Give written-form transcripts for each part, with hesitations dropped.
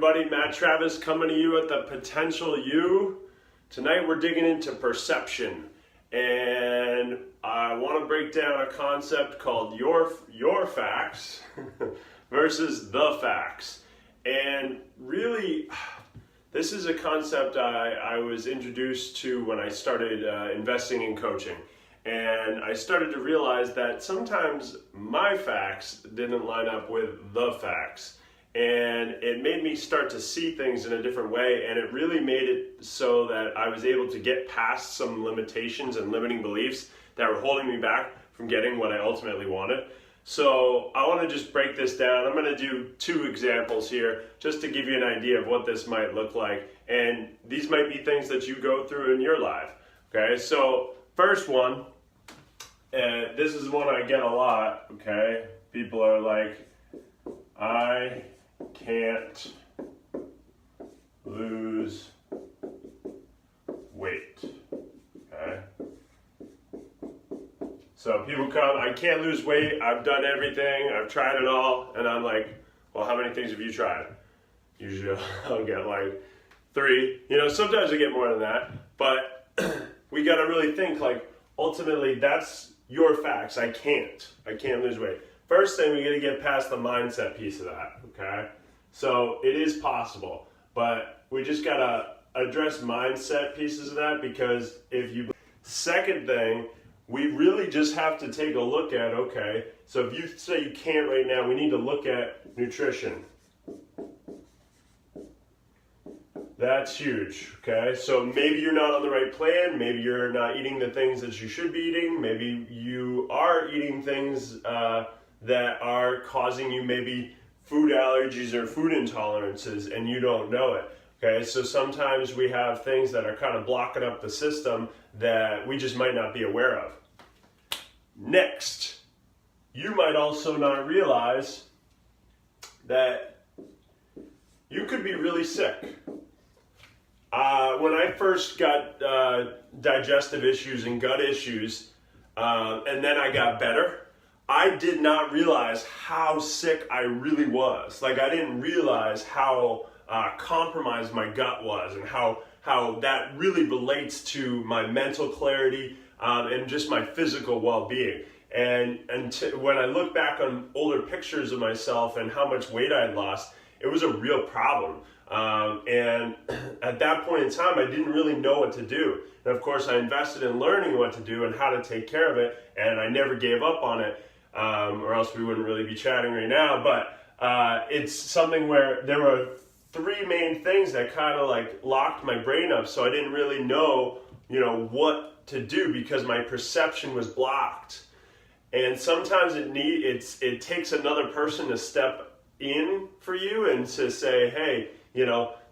everybody? Matt Travis coming to you at the Potential You. Tonight we're digging into perception, and I want to break down a concept called your facts versus the facts. And really, this is a concept I was introduced to when I started investing in coaching. And I started to realize that sometimes my facts didn't line up with the facts. And it made me start to see things in a different way, and it really made it so that I was able to get past some limitations and limiting beliefs that were holding me back from getting what I ultimately wanted. So I want to just break this down. I'm going to do 2 examples here just to give you an idea of what this might look like. And these might be things that you go through in your life. Okay, so first one, this is one I get a lot, okay? People are like, I can't lose weight, okay? So people come, I can't lose weight, I've done everything, I've tried it all, and I'm like, well, how many things have you tried? Usually I'll get like 3, sometimes I get more than that, but we gotta really think like, ultimately that's your facts. I can't lose weight. First thing, we got to get past the mindset piece of that, okay? So it is possible, but we just got to address mindset pieces of that, because if you... Second thing, we really just have to take a look at, okay, so if you say you can't right now, we need to look at nutrition. That's huge, okay? So maybe you're not on the right plan, maybe you're not eating the things that you should be eating, maybe you are eating things that are causing you maybe food allergies or food intolerances and you don't know it, okay? So sometimes we have things that are kind of blocking up the system that we just might not be aware of. Next, you might also not realize that you could be really sick. When I first got digestive issues and gut issues, and then I got better, I did not realize how sick I really was. Like, I didn't realize how compromised my gut was, and how that really relates to my mental clarity and just my physical well-being. And when I look back on older pictures of myself and how much weight I had lost, it was a real problem. And at that point in time, I didn't really know what to do. And of course, I invested in learning what to do and how to take care of it, and I never gave up on it, or else we wouldn't really be chatting right now. But it's something where there were 3 main things that kind of like locked my brain up, so I didn't really know, what to do because my perception was blocked. And sometimes it takes another person to step in for you and to say, hey,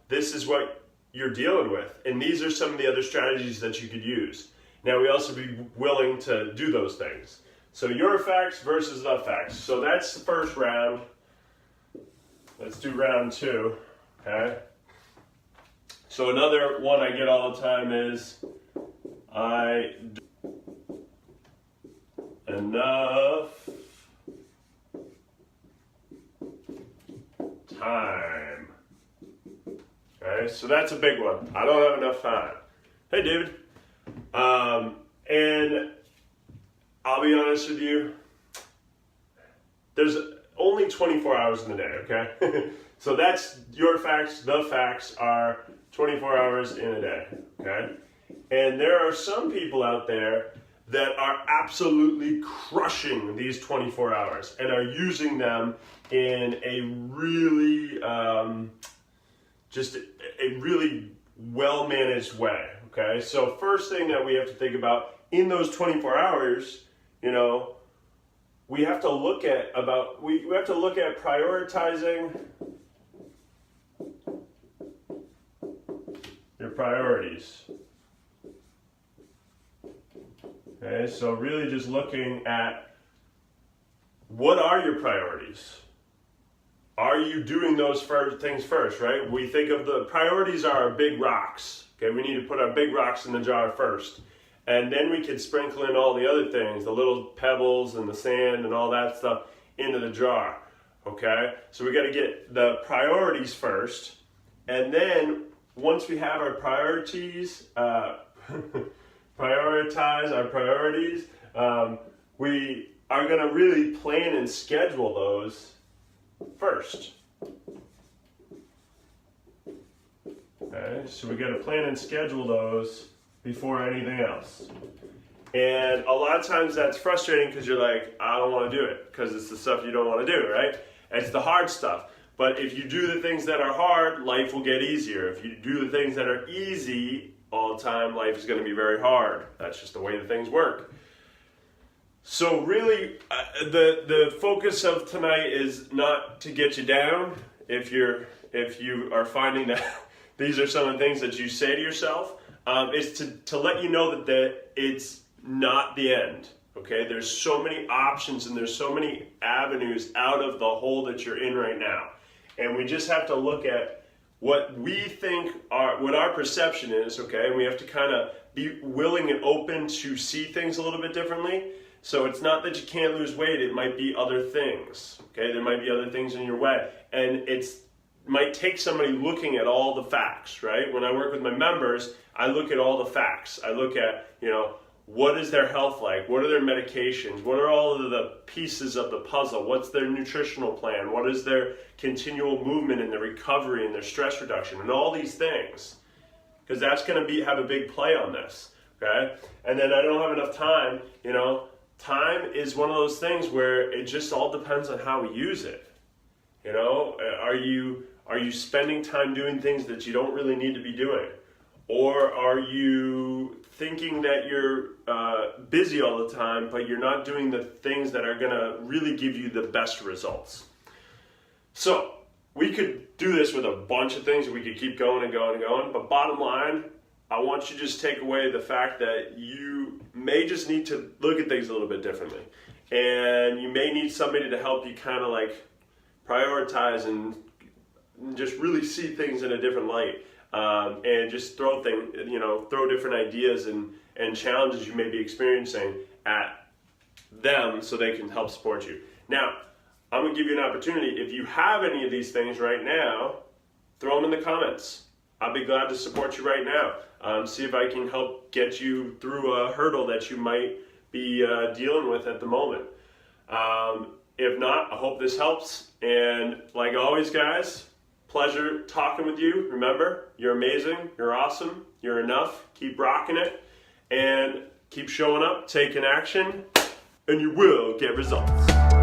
this is what you're dealing with, and these are some of the other strategies that you could use. Now, we also be willing to do those things. So your facts versus the facts. So that's the first round. Let's do round 2, okay? So another one I get all the time is, I do enough time. Okay, so that's a big one. I don't have enough time. Hey, David. And I'll be honest with you, there's only 24 hours in the day, okay? So that's your facts. The facts are 24 hours in a day, okay? And there are some people out there that are absolutely crushing these 24 hours and are using them in a really, just a really well-managed way, okay? So first thing that we have to think about in those 24 hours, we have to look at prioritizing your priorities. Okay, so really just looking at what are your priorities? Are you doing those things first, right? We think of the priorities are our big rocks. Okay, we need to put our big rocks in the jar first. And then we can sprinkle in all the other things, the little pebbles and the sand and all that stuff into the jar. Okay, so we got to get the priorities first. And then once we have our priorities, prioritize our priorities, we are going to really plan and schedule those first. Okay, so we got to plan and schedule those before anything else. And a lot of times that's frustrating because you're like, I don't want to do it because it's the stuff you don't want to do, right? It's the hard stuff. But if you do the things that are hard, life will get easier. If you do the things that are easy all the time, life is going to be very hard. That's just the way the things work. So really, the focus of tonight is not to get you down. If you are finding that these are some of the things that you say to yourself, is to let you know that it's not the end. Okay, there's so many options and there's so many avenues out of the hole that you're in right now, and we just have to look at what we think what our perception is. Okay, and we have to kind of be willing and open to see things a little bit differently. So it's not that you can't lose weight, it might be other things. Okay, there might be other things in your way, and might take somebody looking at all the facts, right? When I work with my members, I look at all the facts. I look at, what is their health like? What are their medications? What are all of the pieces of the puzzle? What's their nutritional plan? What is their continual movement and their recovery and their stress reduction and all these things? Because that's going to have a big play on this, okay? And then I don't have enough time, Time is one of those things where it just all depends on how we use it. Are you spending time doing things that you don't really need to be doing? Or are you thinking that you're busy all the time, but you're not doing the things that are going to really give you the best results? So we could do this with a bunch of things. We could keep going and going and going. But bottom line, I want you to just take away the fact that you may just need to look at things a little bit differently. And you may need somebody to help you kind of like prioritize and just really see things in a different light. And just throw different ideas and challenges you may be experiencing at them so they can help support you. Now, I'm going to give you an opportunity. If you have any of these things right now, throw them in the comments. I'll be glad to support you right now. See if I can help get you through a hurdle that you might be dealing with at the moment. If not, I hope this helps. And like always, guys, pleasure talking with you. Remember, you're amazing, you're awesome, you're enough. Keep rocking it and keep showing up, taking action, and you will get results.